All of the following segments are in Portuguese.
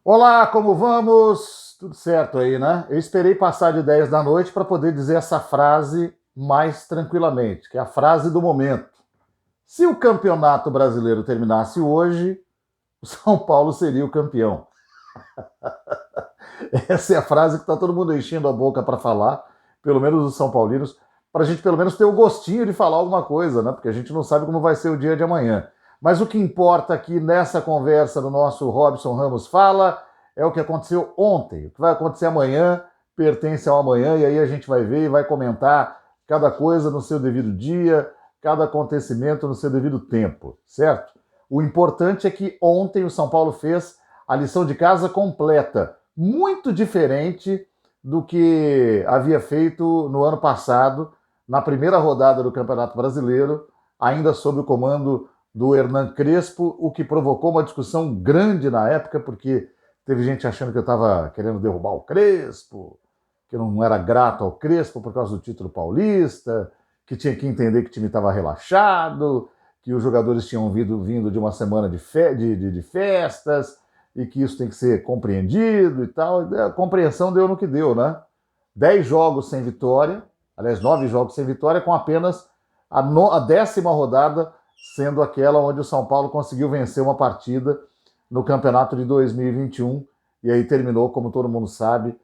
Olá, como vamos? Tudo certo aí, né? Eu esperei passar de 10 da noite para poder dizer essa frase mais tranquilamente, que é a frase do momento. Se o Campeonato Brasileiro terminasse hoje, o São Paulo seria o campeão. Essa é a frase que está todo mundo enchendo a boca para falar, pelo menos os São Paulinos, para a gente pelo menos ter o gostinho de falar alguma coisa, né? Porque a gente não sabe como vai ser o dia de amanhã. Mas o que importa aqui nessa conversa do nosso Robson Ramos Fala é o que aconteceu ontem. O que vai acontecer amanhã pertence ao amanhã, e aí a gente vai ver e vai comentar cada coisa no seu devido dia, cada acontecimento no seu devido tempo, certo? O importante é que ontem o São Paulo fez a lição de casa completa, muito diferente do que havia feito no ano passado, na primeira rodada do Campeonato Brasileiro, ainda sob o comando do Hernan Crespo, o que provocou uma discussão grande na época, porque teve gente achando que eu estava querendo derrubar o Crespo, que eu não era grato ao Crespo por causa do título paulista, que tinha que entender que o time estava relaxado, que os jogadores tinham vindo de uma semana de festas, e que isso tem que ser compreendido e tal. A compreensão deu no que deu, né? 10 jogos sem vitória, aliás, 9 jogos sem vitória, com apenas a 10ª rodada sendo aquela onde o São Paulo conseguiu vencer uma partida no campeonato de 2021, e aí terminou, como todo mundo sabe,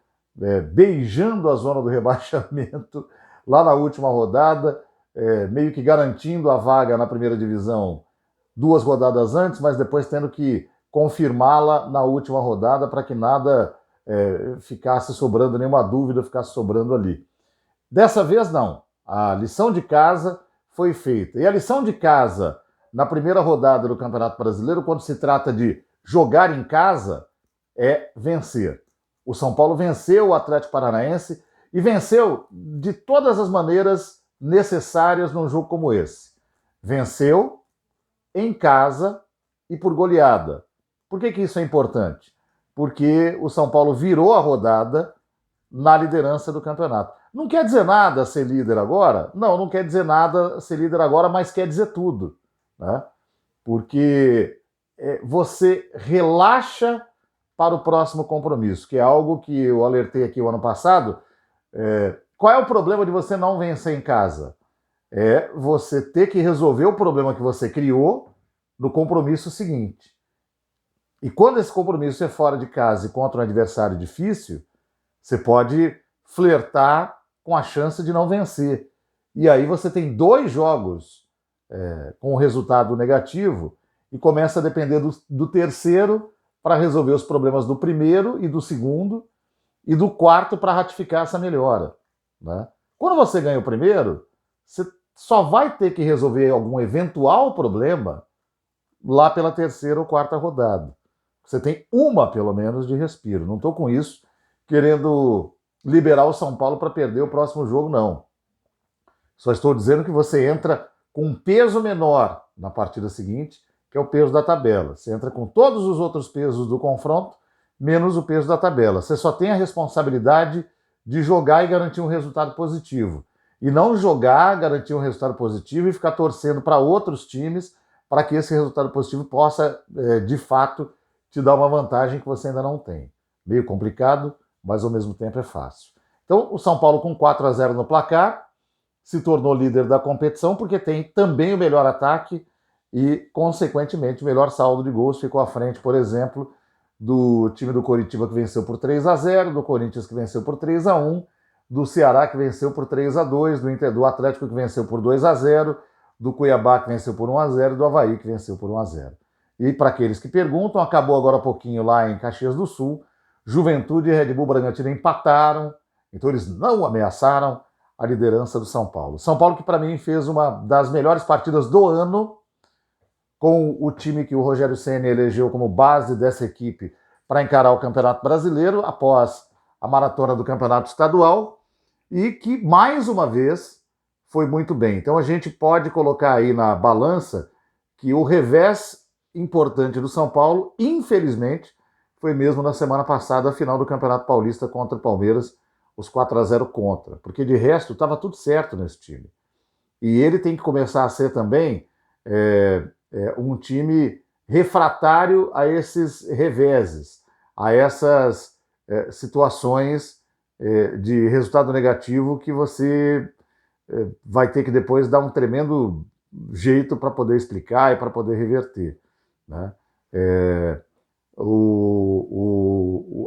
beijando a zona do rebaixamento lá na última rodada, meio que garantindo a vaga na primeira divisão 2 rodadas antes, mas depois tendo que confirmá-la na última rodada para que nada ficasse sobrando, nenhuma dúvida ficasse sobrando ali. Dessa vez não, a lição de casa foi feita. E a lição de casa na primeira rodada do Campeonato Brasileiro, quando se trata de jogar em casa, é vencer. O São Paulo venceu o Atlético Paranaense e venceu de todas as maneiras necessárias num jogo como esse. Venceu em casa e por goleada. Por que isso é importante? Porque o São Paulo virou a rodada na liderança do campeonato. Não quer dizer nada ser líder agora? Não quer dizer nada ser líder agora, mas quer dizer tudo, né? Porque você relaxa para o próximo compromisso, que é algo que eu alertei aqui o ano passado. Qual é o problema de você não vencer em casa? É você ter que resolver o problema que você criou no compromisso seguinte. E quando esse compromisso é fora de casa e contra um adversário difícil, você pode flertar com a chance de não vencer. E aí você tem 2 jogos com resultado negativo e começa a depender do terceiro para resolver os problemas do primeiro e do segundo, e do quarto para ratificar essa melhora, né? Quando você ganha o primeiro, você só vai ter que resolver algum eventual problema lá pela terceira ou quarta rodada. Você tem uma, pelo menos, de respiro. Não estou com isso querendo liberar o São Paulo para perder o próximo jogo, não. Só estou dizendo que você entra com um peso menor na partida seguinte, que é o peso da tabela. Você entra com todos os outros pesos do confronto, menos o peso da tabela. Você só tem a responsabilidade de jogar e garantir um resultado positivo. E não jogar, garantir um resultado positivo e ficar torcendo para outros times para que esse resultado positivo possa, de fato, te dar uma vantagem que você ainda não tem. Meio complicado, mas ao mesmo tempo é fácil. Então, o São Paulo com 4-0 no placar se tornou líder da competição porque tem também o melhor ataque e, consequentemente, o melhor saldo de gols. Ficou à frente, por exemplo, do time do Coritiba, que venceu por 3-0, do Corinthians, que venceu por 3-1, do Ceará, que venceu por 3-2, do Atlético, que venceu por 2-0, do Cuiabá, que venceu por 1-0, e do Avaí, que venceu por 1-0. E para aqueles que perguntam, acabou agora há pouquinho lá em Caxias do Sul, Juventude e Red Bull Bragantino empataram, então eles não ameaçaram a liderança do São Paulo. São Paulo que para mim fez uma das melhores partidas do ano, com o time que o Rogério Ceni elegeu como base dessa equipe para encarar o Campeonato Brasileiro após a maratona do Campeonato Estadual, e que mais uma vez foi muito bem. Então a gente pode colocar aí na balança que o revés importante do São Paulo, infelizmente, foi mesmo na semana passada a final do Campeonato Paulista contra o Palmeiras, os 4-0 contra, porque de resto estava tudo certo nesse time. E ele tem que começar a ser também um time refratário a esses reveses, a essas situações de resultado negativo que você vai ter que depois dar um tremendo jeito para poder explicar e para poder reverter, né?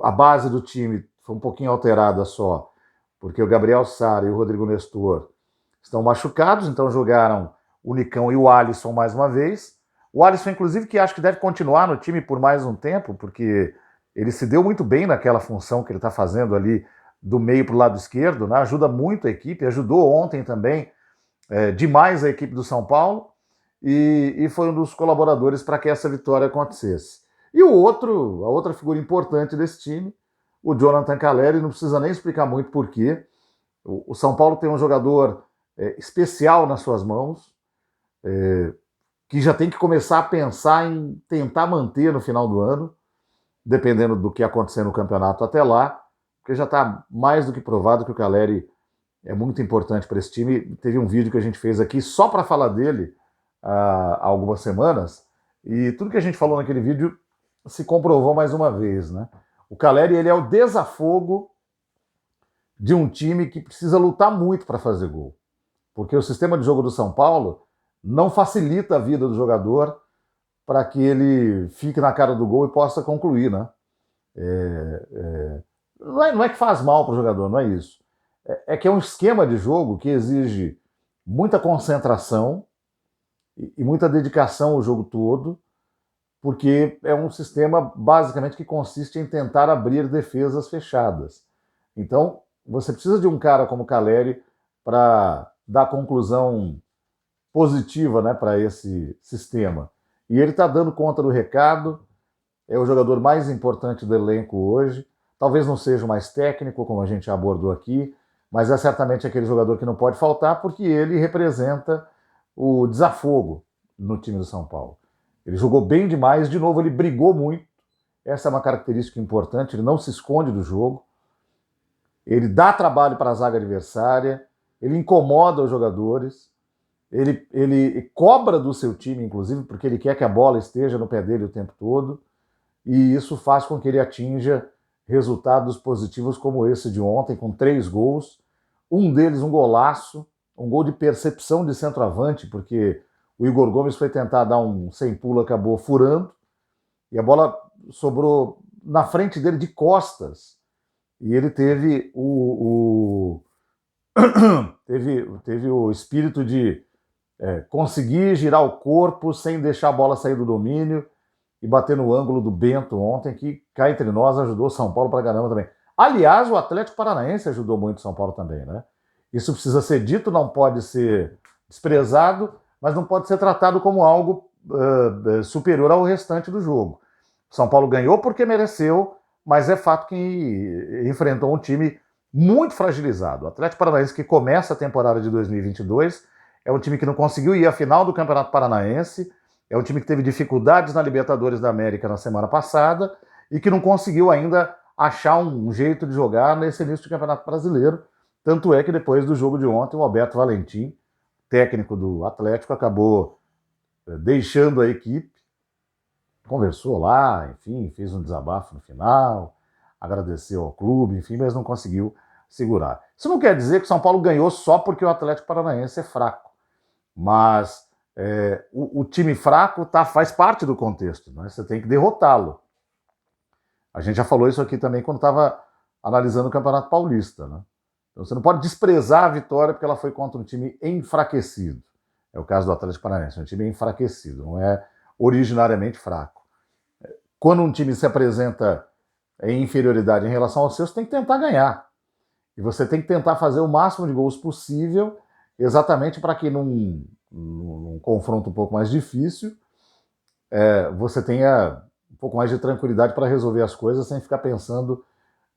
A base do time foi um pouquinho alterada só, porque o Gabriel Sara e o Rodrigo Nestor estão machucados, então jogaram o Nicão e o Alisson mais uma vez. O Alisson, inclusive, que acho que deve continuar no time por mais um tempo, porque ele se deu muito bem naquela função que ele está fazendo ali do meio para o lado esquerdo, né? Ajuda muito a equipe, ajudou ontem também demais a equipe do São Paulo e foi um dos colaboradores para que essa vitória acontecesse. E a outra figura importante desse time, o Jonathan Calleri, não precisa nem explicar muito por quê. O São Paulo tem um jogador especial nas suas mãos, que já tem que começar a pensar em tentar manter no final do ano, dependendo do que acontecer no campeonato até lá, porque já está mais do que provado que o Calleri é muito importante para esse time. Teve um vídeo que a gente fez aqui só para falar dele há algumas semanas, e tudo que a gente falou naquele vídeo se comprovou mais uma vez, né? O Calleri, ele é o desafogo de um time que precisa lutar muito para fazer gol, porque o sistema de jogo do São Paulo não facilita a vida do jogador para que ele fique na cara do gol e possa concluir, né? Não é que faz mal para o jogador, não é isso. É que é um esquema de jogo que exige muita concentração e muita dedicação ao jogo todo, porque é um sistema basicamente que consiste em tentar abrir defesas fechadas. Então, você precisa de um cara como o Calleri para dar conclusão positiva, né, para esse sistema. E ele está dando conta do recado, é o jogador mais importante do elenco hoje. Talvez não seja o mais técnico, como a gente abordou aqui, mas é certamente aquele jogador que não pode faltar, porque ele representa o desafogo no time do São Paulo. Ele jogou bem demais, de novo ele brigou muito, essa é uma característica importante, ele não se esconde do jogo, ele dá trabalho para a zaga adversária, ele incomoda os jogadores, ele cobra do seu time, inclusive, porque ele quer que a bola esteja no pé dele o tempo todo, e isso faz com que ele atinja resultados positivos como esse de ontem, com 3 gols, um deles um golaço, um gol de percepção de centroavante, porque o Igor Gomes foi tentar dar um sem pulo, acabou furando, e a bola sobrou na frente dele de costas, e ele teve teve o espírito de conseguir girar o corpo sem deixar a bola sair do domínio e bater no ângulo do Bento ontem, que cá entre nós ajudou o São Paulo pra caramba também. Aliás, o Atlético Paranaense ajudou muito o São Paulo também, né? Isso precisa ser dito, não pode ser desprezado, mas não pode ser tratado como algo superior ao restante do jogo. O São Paulo ganhou porque mereceu, mas é fato que enfrentou um time muito fragilizado. O Atlético Paranaense, que começa a temporada de 2022, é um time que não conseguiu ir à final do Campeonato Paranaense, é um time que teve dificuldades na Libertadores da América na semana passada e que não conseguiu ainda achar um jeito de jogar nesse início do Campeonato Brasileiro. Tanto é que depois do jogo de ontem, o Alberto Valentim, técnico do Atlético, acabou deixando a equipe, conversou lá, enfim, fez um desabafo no final, agradeceu ao clube, enfim, mas não conseguiu segurar. Isso não quer dizer que o São Paulo ganhou só porque o Atlético Paranaense é fraco, mas o time fraco faz parte do contexto, né? Você tem que derrotá-lo. A gente já falou isso aqui também quando estava analisando o Campeonato Paulista, né? Então você não pode desprezar a vitória porque ela foi contra um time enfraquecido. É o caso do Atlético Paranaense, um time enfraquecido, não é originariamente fraco. Quando um time se apresenta em inferioridade em relação aos seus, tem que tentar ganhar. E você tem que tentar fazer o máximo de gols possível, exatamente para que num confronto um pouco mais difícil, você tenha um pouco mais de tranquilidade para resolver as coisas sem ficar pensando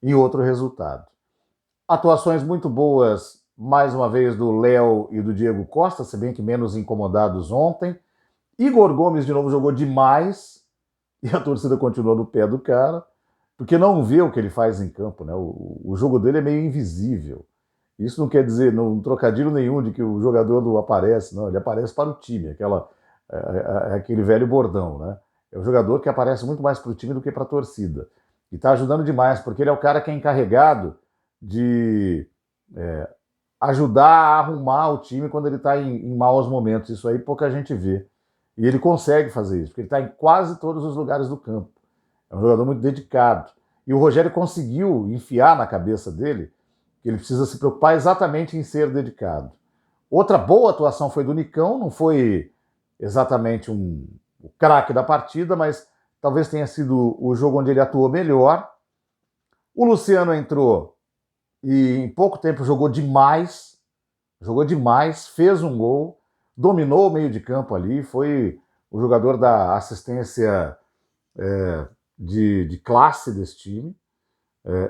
em outro resultado. Atuações muito boas, mais uma vez, do Léo e do Diego Costa, se bem que menos incomodados ontem. Igor Gomes, de novo, jogou demais e a torcida continuou no pé do cara, porque não vê o que ele faz em campo, né? O jogo dele é meio invisível. Isso não quer dizer, não trocadilho nenhum de que o jogador não aparece, não, ele aparece para o time, aquele velho bordão, né? É um jogador que aparece muito mais para o time do que para a torcida. E está ajudando demais, porque ele é o cara que é encarregado de ajudar a arrumar o time quando ele está em maus momentos. Isso aí pouca gente vê. E ele consegue fazer isso, porque ele está em quase todos os lugares do campo. É um jogador muito dedicado. E o Rogério conseguiu enfiar na cabeça dele que ele precisa se preocupar exatamente em ser dedicado. Outra boa atuação foi do Nicão, não foi exatamente o craque da partida, mas talvez tenha sido o jogo onde ele atuou melhor. O Luciano entrou e em pouco tempo jogou demais, fez um gol, dominou o meio de campo ali, foi o jogador da assistência de classe desse time.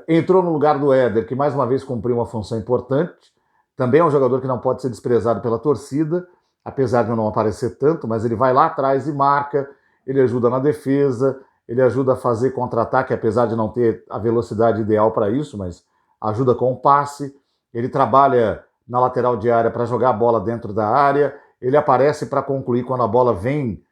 Entrou no lugar do Éder, que mais uma vez cumpriu uma função importante. Também é um jogador que não pode ser desprezado pela torcida, apesar de não aparecer tanto, mas ele vai lá atrás e marca, ele ajuda na defesa, ele ajuda a fazer contra-ataque, apesar de não ter a velocidade ideal para isso, mas ajuda com o passe, ele trabalha na lateral de área para jogar a bola dentro da área, ele aparece para concluir quando a bola vem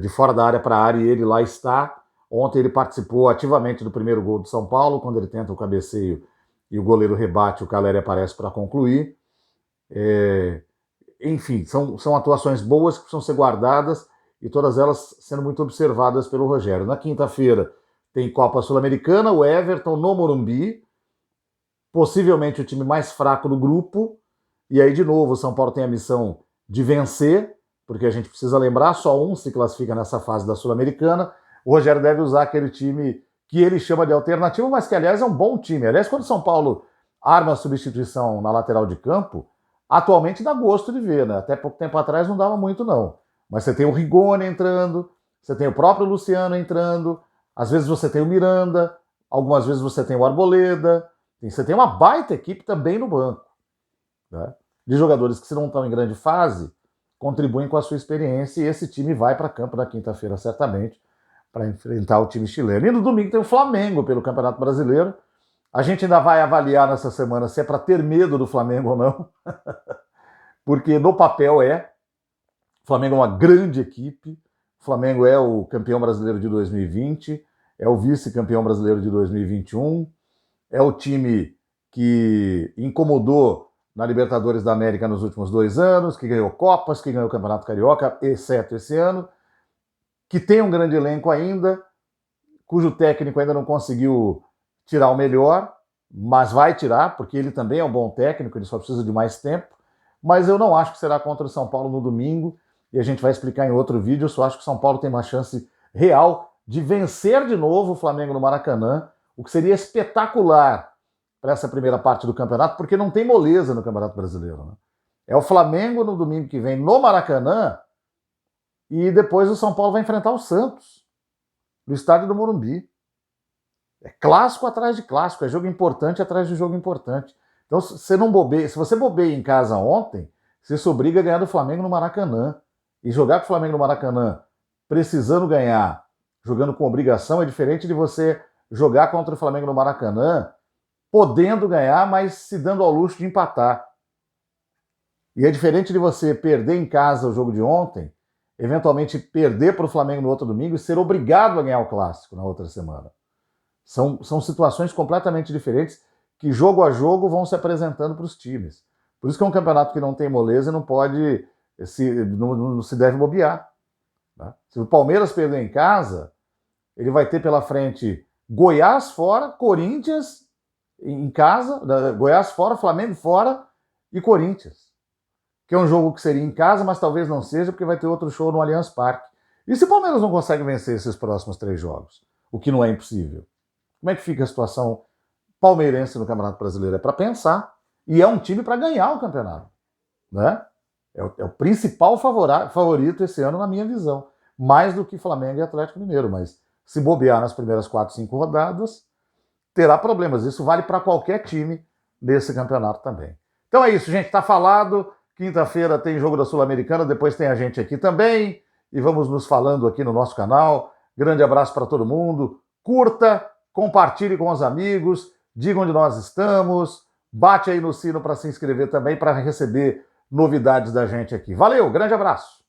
de fora da área para a área e ele lá está. Ontem ele participou ativamente do primeiro gol do São Paulo, quando ele tenta o cabeceio e o goleiro rebate, o Calleri aparece para concluir. Enfim, são atuações boas que precisam ser guardadas e todas elas sendo muito observadas pelo Rogério. Na quinta-feira tem Copa Sul-Americana, o Everton no Morumbi, possivelmente o time mais fraco do grupo, e aí de novo o São Paulo tem a missão de vencer, porque a gente precisa lembrar, só um se classifica nessa fase da Sul-Americana. O Rogério deve usar aquele time que ele chama de alternativo, mas que, aliás, é um bom time. Aliás, quando o São Paulo arma a substituição na lateral de campo, atualmente dá gosto de ver, né? Até pouco tempo atrás não dava muito, não. Mas você tem o Rigoni entrando, você tem o próprio Luciano entrando, às vezes você tem o Miranda, algumas vezes você tem o Arboleda, você tem uma baita equipe também no banco, né? De jogadores que, se não estão em grande fase, contribuem com a sua experiência e esse time vai para campo na quinta-feira, certamente, para enfrentar o time chileno. E no domingo tem o Flamengo pelo Campeonato Brasileiro. A gente ainda vai avaliar nessa semana se é para ter medo do Flamengo ou não, porque no papel o Flamengo é uma grande equipe, o Flamengo é o campeão brasileiro de 2020, é o vice-campeão brasileiro de 2021, é o time que incomodou na Libertadores da América nos últimos 2 anos, que ganhou Copas, que ganhou o Campeonato Carioca, exceto esse ano, que tem um grande elenco ainda, cujo técnico ainda não conseguiu tirar o melhor, mas vai tirar, porque ele também é um bom técnico, ele só precisa de mais tempo, mas eu não acho que será contra o São Paulo no domingo, e a gente vai explicar em outro vídeo. Eu só acho que o São Paulo tem uma chance real de vencer de novo o Flamengo no Maracanã, o que seria espetacular para essa primeira parte do campeonato, porque não tem moleza no Campeonato Brasileiro, né? É o Flamengo no domingo que vem no Maracanã, e depois o São Paulo vai enfrentar o Santos, no estádio do Morumbi. É clássico atrás de clássico, é jogo importante atrás de jogo importante. Então, se você bobeia em casa ontem, você se obriga a ganhar do Flamengo no Maracanã. E jogar com o Flamengo no Maracanã, precisando ganhar, jogando com obrigação, é diferente de você jogar contra o Flamengo no Maracanã, podendo ganhar, mas se dando ao luxo de empatar. E é diferente de você perder em casa o jogo de ontem, eventualmente perder para o Flamengo no outro domingo e ser obrigado a ganhar o clássico na outra semana. São situações completamente diferentes que, jogo a jogo, vão se apresentando para os times. Por isso que é um campeonato que não tem moleza e não se deve bobear, né? Se o Palmeiras perder em casa, ele vai ter pela frente Goiás fora, Corinthians em casa, Goiás fora, Flamengo fora e Corinthians, que é um jogo que seria em casa, mas talvez não seja, porque vai ter outro show no Allianz Parque. E se o Palmeiras não consegue vencer esses próximos 3 jogos, o que não é impossível, como é que fica a situação palmeirense no Campeonato Brasileiro? É para pensar. E é um time para ganhar o campeonato, né? É o principal favorito esse ano, na minha visão. Mais do que Flamengo e Atlético Mineiro. Mas se bobear nas primeiras 4, 5 rodadas, terá problemas. Isso vale para qualquer time nesse campeonato também. Então é isso, gente. Tá falado. Quinta-feira tem jogo da Sul-Americana. Depois tem a gente aqui também. E vamos nos falando aqui no nosso canal. Grande abraço para todo mundo. Curta, compartilhe com os amigos. Diga onde nós estamos. Bate aí no sino para se inscrever também, para receber novidades da gente aqui. Valeu, grande abraço!